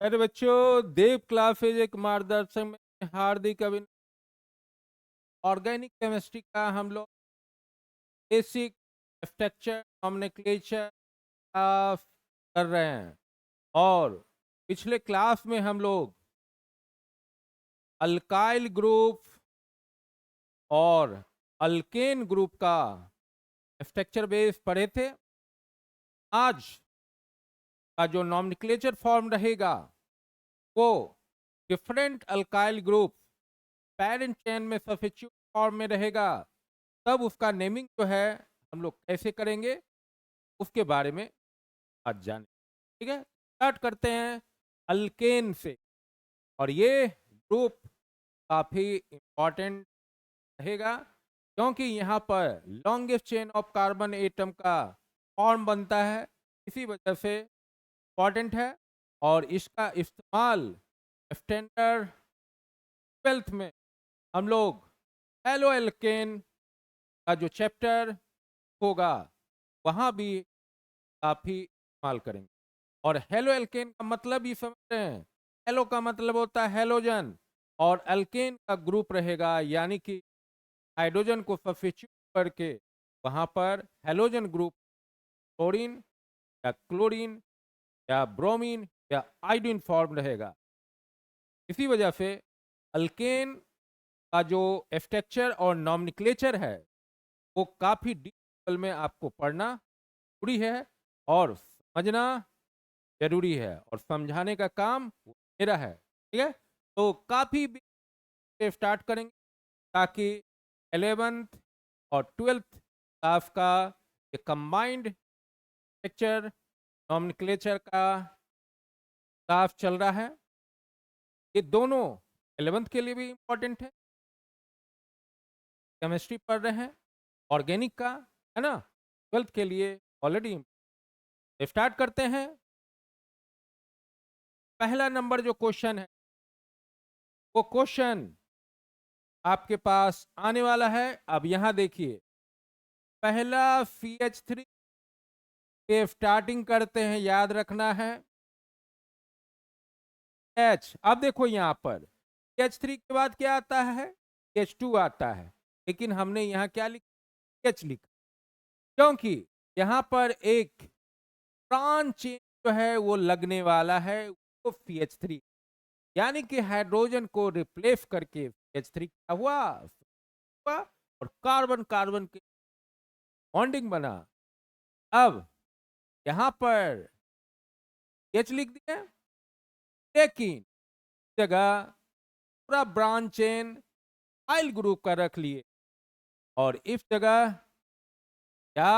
अरे बच्चों, देव क्लासेज एक मार्गदर्शन में हार्दिक अभिनंदन। ऑर्गेनिक केमिस्ट्री का हम लोग बेसिक स्ट्रक्चर नॉमेनक्लेचर का कर रहे हैं। और पिछले क्लास में हम लोग अल्काइल ग्रुप और अल्केन ग्रुप का स्ट्रक्चर बेस पढ़े थे। आज का जो नॉमेनक्लेचर फॉर्म रहेगा वो different alkyl group parent chain में सब्स्टिट्यूट फॉर्म में रहेगा। तब उसका नेमिंग जो है हम लोग कैसे करेंगे उसके बारे में आज जाने। ठीक है, स्टार्ट करते हैं अल्केन से। और ये ग्रुप काफी इंपॉर्टेंट रहेगा क्योंकि यहाँ पर longest chain of carbon atom का फॉर्म बनता है, इसी वजह से इंपॉर्टेंट है। और इसका इस्तेमाल स्टैंडर्ड 12th में हम लोग हेलो एल्केन का जो चैप्टर होगा वहाँ भी काफ़ी इस्तेमाल करेंगे। और हेलो एल्केन का मतलब ही समझ रहे हैं। हेलो का मतलब होता है हेलोजन और एल्केन का ग्रुप रहेगा, यानी कि हाइड्रोजन को सब्स्टिट्यूट करके वहाँ पर हेलोजन ग्रुप क्लोरीन या क्लोरीन या ब्रोमीन या आयोडीन फॉर्म रहेगा। इसी वजह से अल्केन का जो स्ट्रक्चर और नॉमेनक्लेचर है वो काफ़ी डीप लेवल में आपको पढ़ना जरूरी है और समझना जरूरी है, और समझाने का काम वो मेरा है। ठीक है, तो काफ़ी से स्टार्ट करेंगे ताकि 11th और 12th क्लास का ये कंबाइंड लेक्चर नॉमेनक्लेचर का क्लास चल रहा है। ये दोनों 11th के लिए भी इम्पोर्टेंट है। केमिस्ट्री पढ़ रहे हैं ऑर्गेनिक का, है ना, 12th के लिए ऑलरेडी। स्टार्ट करते हैं। पहला नंबर जो क्वेश्चन है वो क्वेश्चन आपके पास आने वाला है। अब यहां देखिए, पहला CH3 के स्टार्टिंग करते हैं, याद रखना है H। अब देखो यहां पर CH3 के बाद क्या आता है, H2 आता है, लेकिन हमने यहां क्या लिखा, H लिखा, क्योंकि यहां पर एक ब्रांच चेन जो है वो लगने वाला है, वो CH3, यानी कि हाइड्रोजन को रिप्लेस करके CH3 क्या हुआ और कार्बन कार्बन की बॉन्डिंग बना। अब यहां पर H लिख दिया, लेकिन जगह पूरा ब्रांच चेन आइल ग्रुप का रख लिए और इस जगह क्या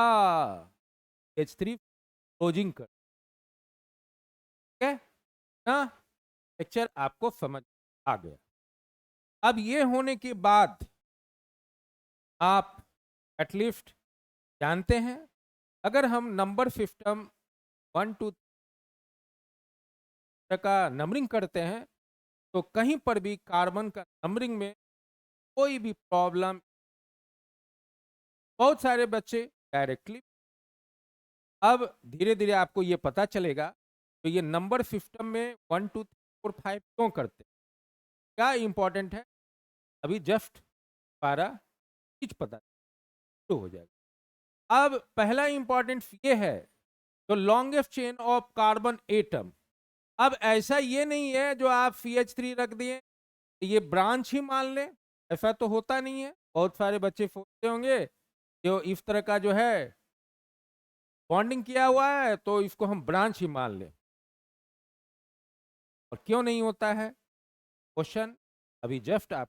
H3 क्लोजिंग कर। ठीक है ना, पिक्चर आपको समझ आ गया। अब ये होने के बाद आप एटलीस्ट जानते हैं, अगर हम नंबर सिस्टम 1 2 का नंबरिंग करते हैं तो कहीं पर भी कार्बन का नंबरिंग में कोई भी प्रॉब्लम, बहुत सारे बच्चे डायरेक्टली, अब धीरे धीरे आपको ये पता चलेगा तो ये नंबर सिस्टम में 1 2 3 4 5 क्यों करते हैं, क्या इंपॉर्टेंट है, अभी जस्ट सारा चीज पता तो हो जाएगा। अब पहला इंपॉर्टेंट ये है, तो longest chain of carbon atom. अब ऐसा ये नहीं है जो आप CH3 रख दिए ये ब्रांच ही मान लें, ऐसा तो होता नहीं है। बहुत सारे बच्चे सोचते होंगे जो इस तरह का जो है बॉन्डिंग किया हुआ है तो इसको हम ब्रांच ही मान लें, और क्यों नहीं होता है क्वेश्चन अभी जस्ट आप।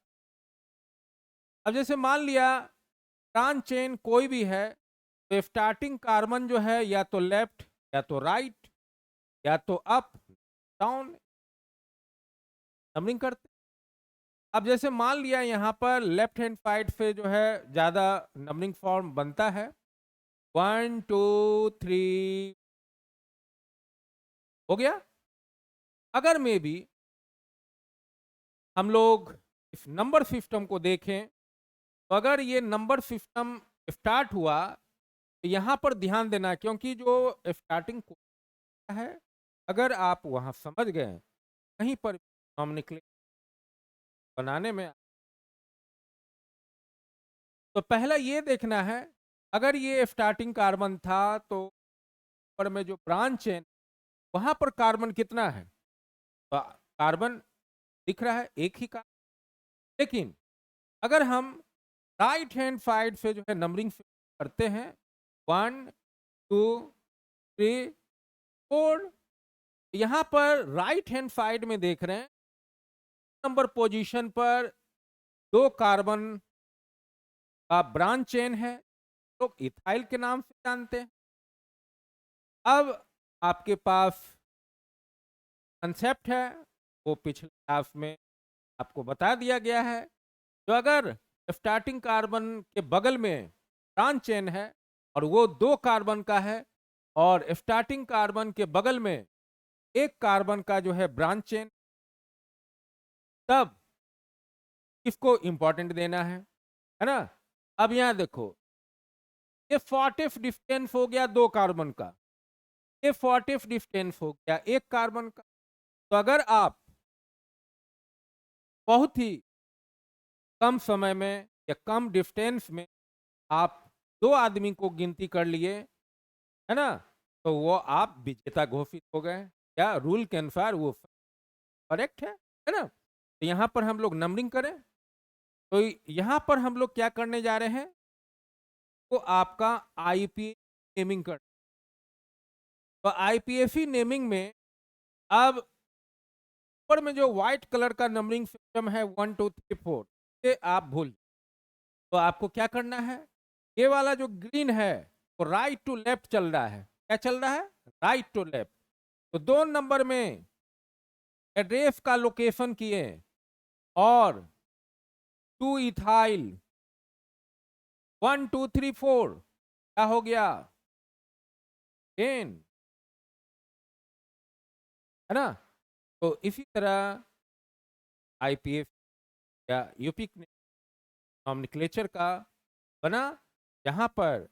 अब जैसे मान लिया ब्रांच चेन कोई भी है तो स्टार्टिंग कार्बन जो है या तो लेफ्ट या तो राइट या तो अप डाउन नंबरिंग करते। अब जैसे मान लिया यहाँ पर लेफ्ट हैंड साइड से जो है ज्यादा नंबरिंग फॉर्म बनता है, 1 2 3 हो गया। अगर में भी हम लोग इस नंबर सिस्टम को देखें तो अगर ये नंबर सिस्टम स्टार्ट हुआ तो यहाँ पर ध्यान देना, क्योंकि जो स्टार्टिंग है अगर आप वहां समझ गए कहीं पर नॉमेनक्लेचर बनाने में, तो पहला ये देखना है, अगर ये स्टार्टिंग कार्बन था तो ऊपर में जो ब्रांच है वहां पर कार्बन कितना है, तो कार्बन दिख रहा है एक ही कार्बन। लेकिन अगर हम राइट हैंड साइड से जो है नंबरिंग करते हैं, 1 2 3 4, यहाँ पर राइट हैंड साइड में देख रहे हैं नंबर पोजीशन पर दो कार्बन का ब्रांच चेन है, लोग इथाइल के नाम से जानते हैं। अब आपके पास कंसेप्ट है, वो पिछले क्लास में आपको बता दिया गया है। तो अगर स्टार्टिंग कार्बन के बगल में ब्रांच चेन है और वो 2 कार्बन का है, और स्टार्टिंग कार्बन के बगल में एक कार्बन का जो है ब्रांच चेन, तब इसको इंपॉर्टेंट देना है ना। अब यहां देखो, ये 40 डिस्टेंस हो गया 2 कार्बन का, ये 40 डिस्टेंस हो गया एक कार्बन का। तो अगर आप बहुत ही कम समय में या कम डिस्टेंस में आप 2 आदमी को गिनती कर लिए, है ना, तो वो आप विजेता घोषित हो गए, या रूल के अनुसार वो करेक्ट है ना। तो यहाँ पर हम लोग नंबरिंग करें, तो यहाँ पर हम लोग क्या करने जा रहे हैं, तो आपका आईपी नेमिंग कर, तो आईपीएसी नेमिंग में अब ऊपर में जो व्हाइट कलर का नंबरिंग सिस्टम है 1 2 3 4, ये आप भूल, तो आपको क्या करना है, ये वाला जो ग्रीन है वो राइट टू लेफ्ट चल रहा है, क्या चल रहा है, राइट टू लेफ्ट। तो 2 नंबर में एड्रेस का लोकेशन किए, और 2 इथाइल 1 2 3 4 क्या हो गया 10, है ना। तो इसी तरह आईपीएफ या यूपी नॉमेनक्लेचर का बना, जहां पर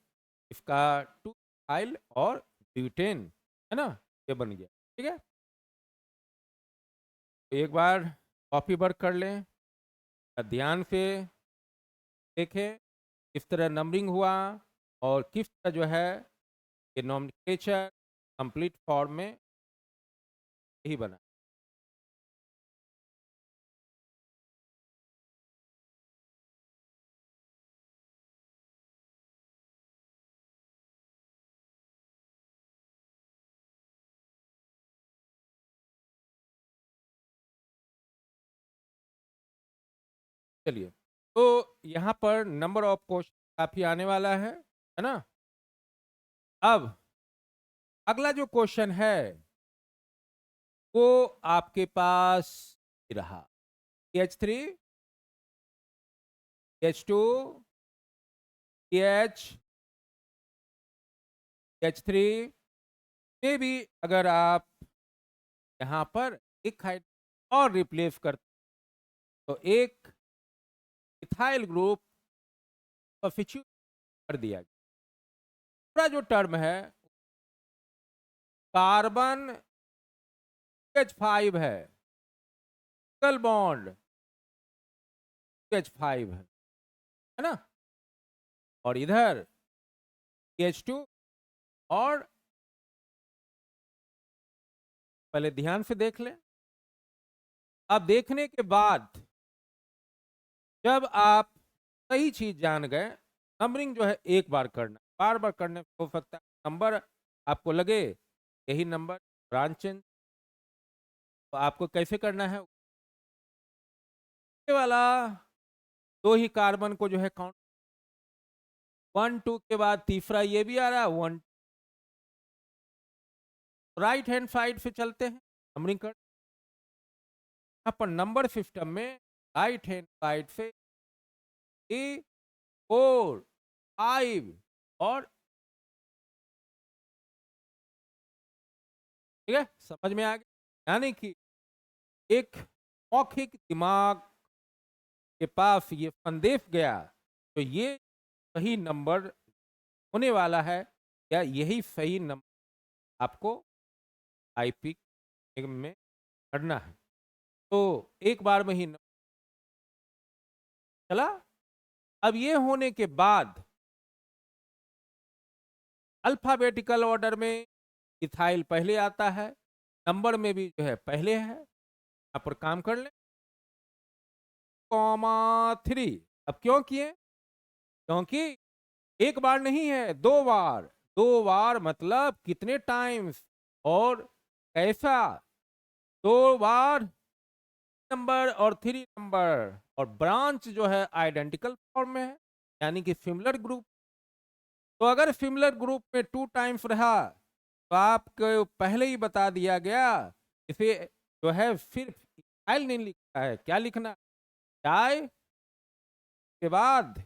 इसका 2 इथाइल और ब्यूटेन, है ना, ये बन गया। ठीक है, तो एक बार कॉपी वर्क कर लें, ध्यान से देखें किस तरह नंबरिंग हुआ और किस तरह जो है ये नॉमेनक्लेचर कंप्लीट फॉर्म में ही बना। चलिए, तो यहाँ पर नंबर ऑफ क्वेश्चन काफी आने वाला है ना। अब अगला जो क्वेश्चन है वो आपके पास रहा, H3 H2 H3 में भी अगर आप यहाँ पर एक हाइड और रिप्लेस करते, तो एक इथाइल ग्रुप सब्स्टिट्यूट कर दिया गया। पूरा जो टर्म है कार्बन H5 है, सिंगल बॉन्ड H5 है ना, और इधर H2, और पहले ध्यान से देख लें। अब देखने के बाद जब आप सही चीज जान गए, नंबरिंग जो है एक बार करना, बार बार करने से हो सकता है नंबर आपको लगे यही नंबर ब्रांच चेंज, तो आपको कैसे करना है, ये वाला 2 ही कार्बन को जो है काउंट, 1 2 के बाद तीसरा ये भी आ रहा है 1, राइट हैंड साइड से चलते हैं नंबरिंग कर, यहाँ पर नंबर सिस्टम में राइट हैंड साइड से 3 4 5 और, ठीक है, समझ में आ गया, यानी कि एक मौखिक दिमाग के पास ये संदेश गया, तो ये सही नंबर होने वाला है, या यही सही नंबर आपको आईपी में करना है। तो एक बार में ही चला। अब ये होने के बाद अल्फाबेटिकल ऑर्डर में इथाइल पहले आता है, नंबर में भी जो है पहले है। यहाँ पर काम कर लें, कॉमा 3। अब क्यों किए? क्योंकि एक बार नहीं है, 2 बार। 2 बार मतलब कितने टाइम्स और कैसा? 2 बार नंबर और 3 नंबर, और ब्रांच जो है आइडेंटिकल फॉर्म में है, यानी कि सिमिलर ग्रुप। तो अगर सिमिलर ग्रुप में 2 टाइम्स रहा, तो आपको पहले ही बता दिया गया, इसे जो है सिर्फ इथाइल नहीं लिखना है, क्या लिखना है? डाई के बाद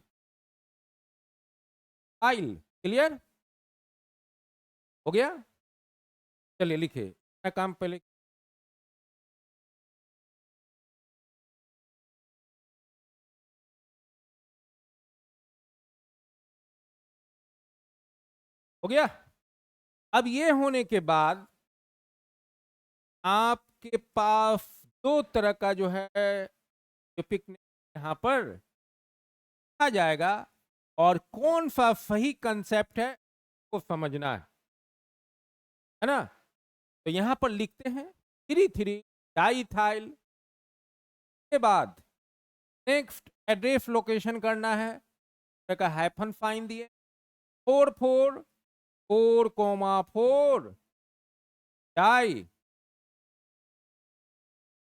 आइल। क्लियर हो गया? चलिए लिखे, क्या काम पहले हो गया। अब ये होने के बाद आपके पास 2 तरह का जो है जो पिक यहाँ पर आ जाएगा, और कौन सा सही कंसेप्ट है को समझना है ना? तो यहाँ पर लिखते हैं 3,3 डाइथाइल के बाद नेक्स्ट एड्रेस लोकेशन करना है, का हाइफन साइन दिए, 4,4 डाई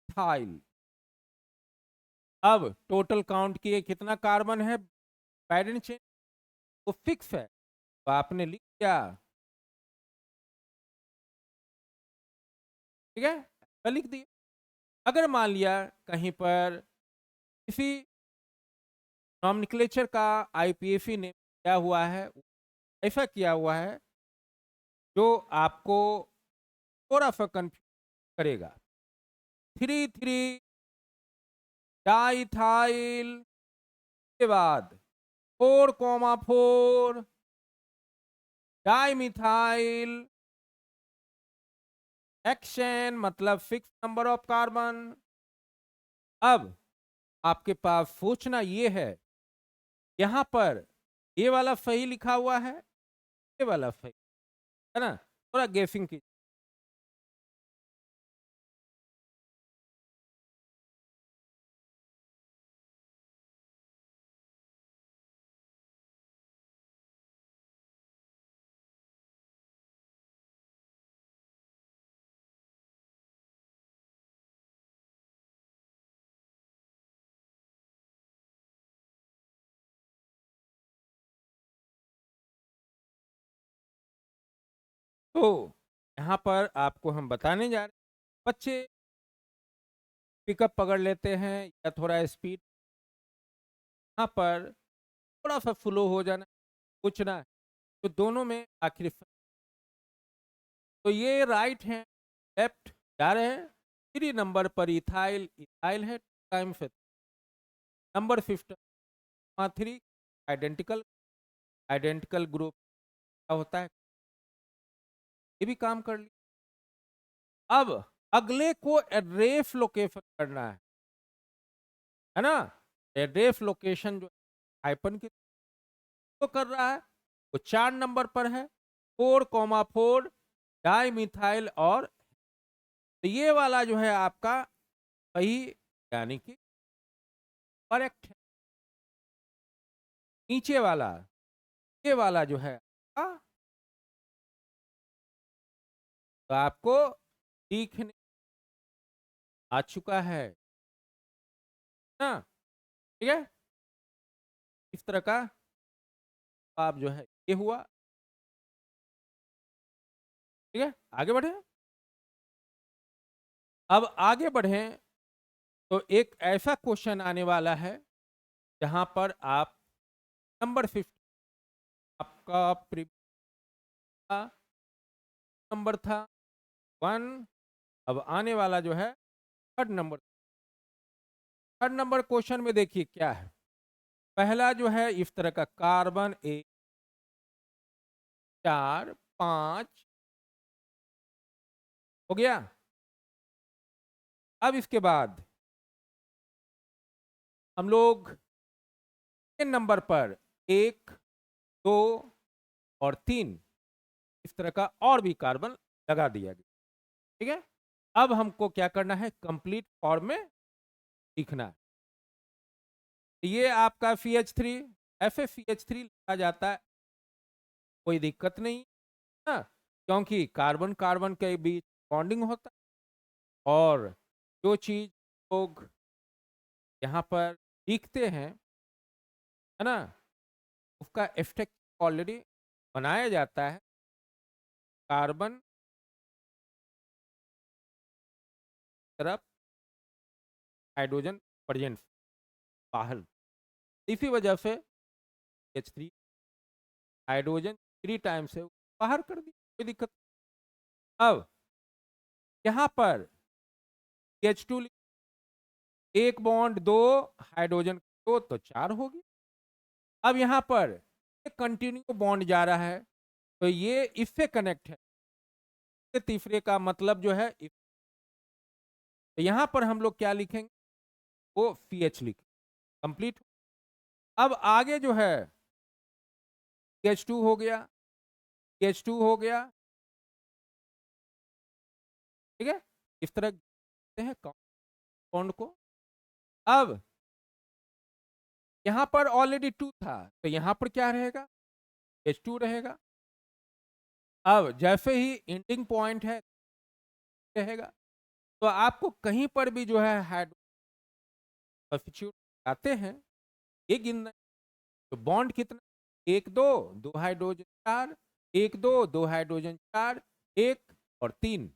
थाइल। अब टोटल काउंट किए कितना कार्बन है पैरेंट चेन, वो फिक्स है, तो आपने लिख दिया। ठीक है, तो लिख दिया। अगर मान लिया कहीं पर किसी नॉमेनक्लेचर का आईपीएसी ने किया हुआ है, ऐसा किया हुआ है जो आपको थोड़ा सा कंफ्यूज करेगा। 3,3 डाइथाइल के बाद 4,4 डाइमिथाइल एक्शन, मतलब 6 नंबर ऑफ कार्बन। अब आपके पास सोचना ये है, यहाँ पर ये वाला सही लिखा हुआ है, ये वाला सही है ना? थोड़ा गेसिंग की। तो यहाँ पर आपको हम बताने जा रहे हैं, बच्चे पिकअप पकड़ लेते हैं या थोड़ा स्पीड, यहाँ पर थोड़ा सा स्लो हो जाना, पूछना है तो दोनों में आखिर तो ये राइट है, लेफ्ट जा रहे हैं। 3 नंबर पर इथाइल, इथाइल है टाइम से। नंबर 3 आइडेंटिकल, आइडेंटिकल ग्रुप क्या होता है, ये भी काम कर लिया। अब अगले को एड्रेस लोकेशन करना है ना? एड्रेस लोकेशन जो हाइपन की तो कर रहा है, वो 4 नंबर पर है, 4,4 डाई मिथाइल। और तो ये वाला जो है आपका सही, यानी कि करेक्ट है। नीचे वाला, ये वाला जो है तो आपको दिखने आ चुका है ना? ठीक है, इस तरह का आप जो है ये हुआ। ठीक है, आगे बढ़े। अब आगे बढ़े तो एक ऐसा क्वेश्चन आने वाला है जहां पर आप नंबर 50, आपका नंबर था 1, अब आने वाला जो है third number. Third number question में देखिए क्या है। पहला जो है इस तरह का कार्बन 1, 4, 5 हो गया। अब इसके बाद हम लोग नंबर पर 1, 2 और 3 इस तरह का और भी कार्बन लगा दिया गया। ठीक है, अब हमको क्या करना है, कंप्लीट फॉर्म में लिखना है। ये आपका CH3 FeCH3 लिखा जाता है, कोई दिक्कत नहीं है, क्योंकि कार्बन कार्बन के बीच बॉन्डिंग होता है। और जो चीज लोग यहाँ पर लिखते हैं, है ना, उसका स्ट्रक्चर ऑलरेडी बनाया जाता है। कार्बन तरफ हाइड्रोजन प्रेजेंट बाहर, इसी वजह से H3 हाइड्रोजन 3 टाइम से बाहर कर दी, कोई दिक्कत नहीं। अब यहाँ पर H2 एक बॉन्ड 2 हाइड्रोजन 2 तो 4 होगी। अब यहाँ पर एक कंटिन्यू बॉन्ड जा रहा है, तो ये इससे कनेक्ट है, ये तीसरे का मतलब जो है तो यहाँ पर हम लोग क्या लिखेंगे, वो CH लिखें, कंप्लीट। अब आगे जो है CH2 हो गया, CH2 हो गया, ठीक है, इस तरह करते हैं बॉन्ड को। अब यहाँ पर ऑलरेडी 2 था, तो यहाँ पर क्या रहेगा, H2 रहेगा। अब जैसे ही एंडिंग पॉइंट है रहेगा, तो आपको कहीं पर भी जो है हाइड्रोजन सब्स्टिट्यूट आते हैं, ये गिनना है। तो बॉन्ड कितना, 1 2 2 हाइड्रोजन 4, 1 2 2 हाइड्रोजन 4, 1 और 3,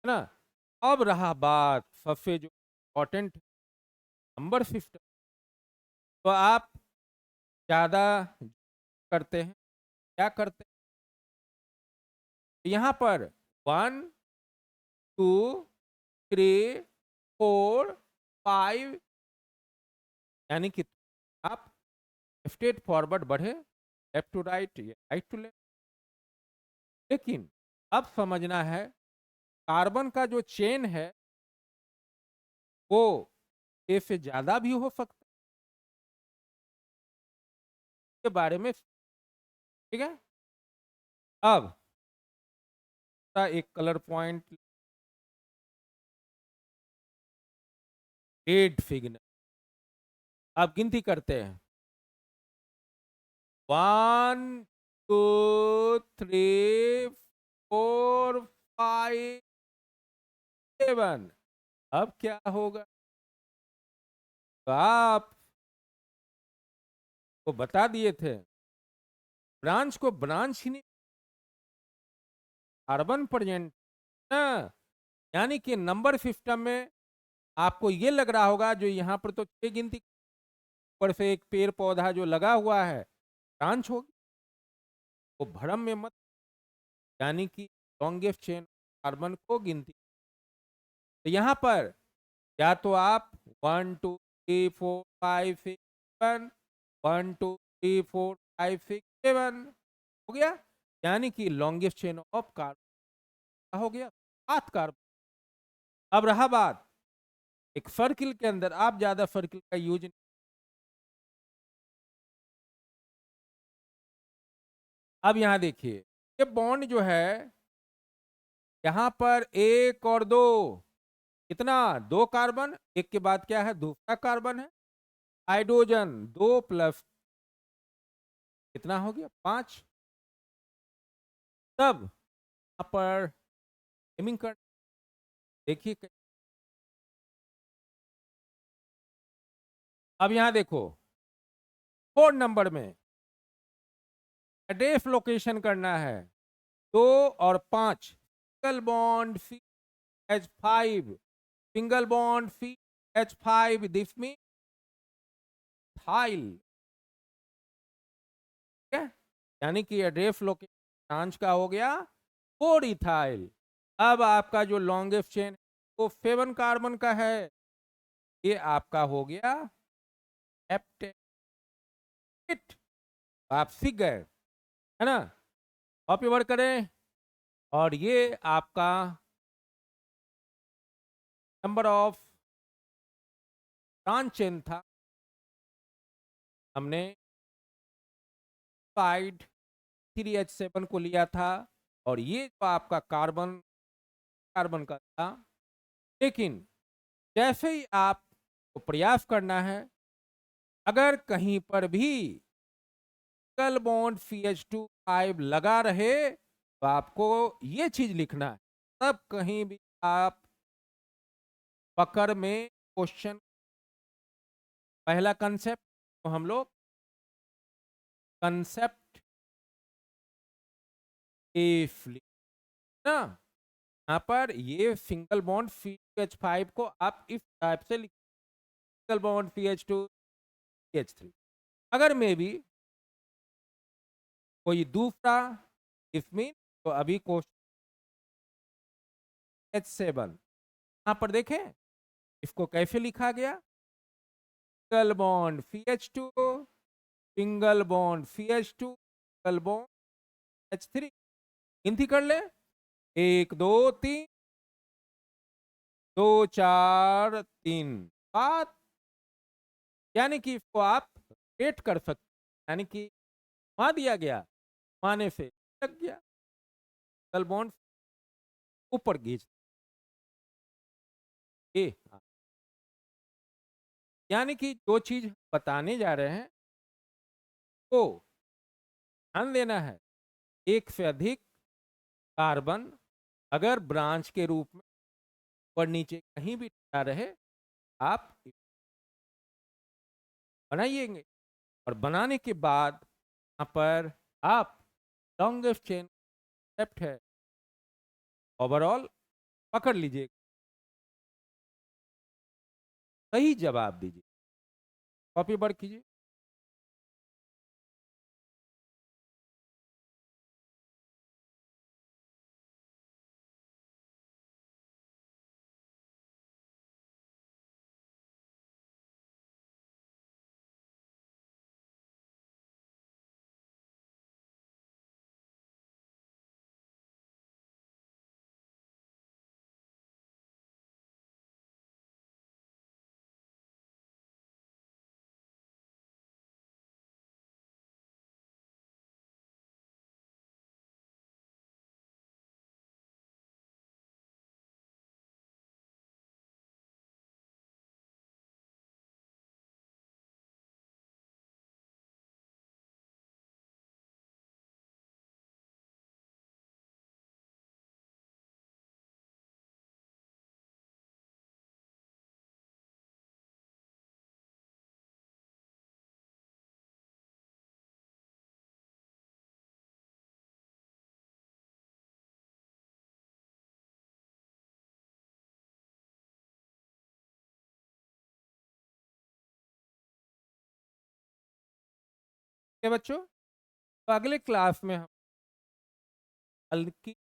है ना। अब रहा बात सबसे जो इम्पोर्टेंट नंबर सिस्टम, तो आप ज्यादा करते हैं, क्या करते हैं, यहाँ पर 1 2 3 4 5, यानी कि आप स्ट्रेट फॉरवर्ड बढ़े, लेफ्ट टू राइट या राइट टू लेफ्ट। लेकिन अब समझना है, कार्बन का जो चेन है वो ए से ज्यादा भी हो सकता है, के बारे में, ठीक है। अब एक कलर पॉइंट, रेड सिग्नल, आप गिनती करते हैं, 1 2 3 4 5 7। अब क्या होगा, तो आप को बता दिए थे, ब्रांच को ब्रांच ही नहीं, कार्बन प्रेजेंट ना, यानी कि नंबर सिस्टम में आपको ये लग रहा होगा जो यहाँ पर तो 6 गिनती ऊपर से एक पेड़ पौधा जो लगा हुआ है ब्रांच होगी, वो भ्रम में मत, यानी कि लॉन्गेस्ट चेन कार्बन को गिनती। तो यहाँ पर या तो आप 1 2 3 4 5 6 7, 1 2 3 4 5 6 7 हो गया, यानी कि लॉन्गेस्ट चेन ऑफ कार्बन हो गया 7 कार्बन। अब रहा बात, एक सर्किल के अंदर आप ज्यादा सर्किल का यूज नहीं, अब यहाँ देखिए, ये बॉन्ड जो है यहाँ पर 1 और 2, कितना, 2 कार्बन, एक के बाद क्या है, दूसरा कार्बन है, हाइड्रोजन 2 प्लस कितना हो गया, 5। तब यहाँ पर एमिंग कर, देखिए अब यहाँ देखो 4 नंबर में एड्रेस लोकेशन करना है, 2 और 5, single bond CH5, single bond CH5, this methyl, ठीक है, यानी कि एड्रेस लोकेशन ब्रांच का हो गया 4 इथाइल। अब आपका जो लॉन्गेस्ट चेन वो 7 कार्बन का है, ये आपका हो गया हेप्टेट, आप सीख गए, है ना। कॉपी वर्क करें, और ये आपका नंबर ऑफ ब्रांच चेन था, हमने 3H7 को लिया था, और ये जो आपका कार्बन कार्बन का था। लेकिन जैसे ही आपको प्रयास करना है, अगर कहीं पर भी सिंगल बॉन्ड CH2 लगा रहे, तो आपको ये चीज लिखना है। तब कहीं भी आप पकड़ में क्वेश्चन, पहला कंसेप्ट तो हम लोग कंसेप्ट इफ ना, यहाँ पर ये सिंगल बॉन्ड CH5 को आप इफ टाइप से लिख, सिंगल बॉन्ड CH2 CH3। अगर मे बी कोई दूसरा इफ मीन, तो अभी क्वेश्चन H7 यहाँ पर देखें इसको कैसे लिखा गया, single bond CH2, single bond CH2, single bond H3। गिनती कर ले, 1 2 3, 2 4 3 5, यानी कि इसको आप रेट कर सकते, यानी कि वहां दिया गया, माने से लग गया, सिंगल बॉन्ड ऊपर खींच ए, यानी कि जो चीज बताने जा रहे हैं तो ध्यान देना है। एक से अधिक कार्बन अगर ब्रांच के रूप में ऊपर नीचे कहीं भी टिका रहे, आप बनाइएंगे, और बनाने के बाद यहाँ पर आप लॉन्गेस्ट चेन कंसेप्ट है ओवरऑल पकड़ लीजिए, सही जवाब दीजिए, कॉपी बढ़ कीजिए। क्या बच्चों, तो अगले क्लास में हम हल्की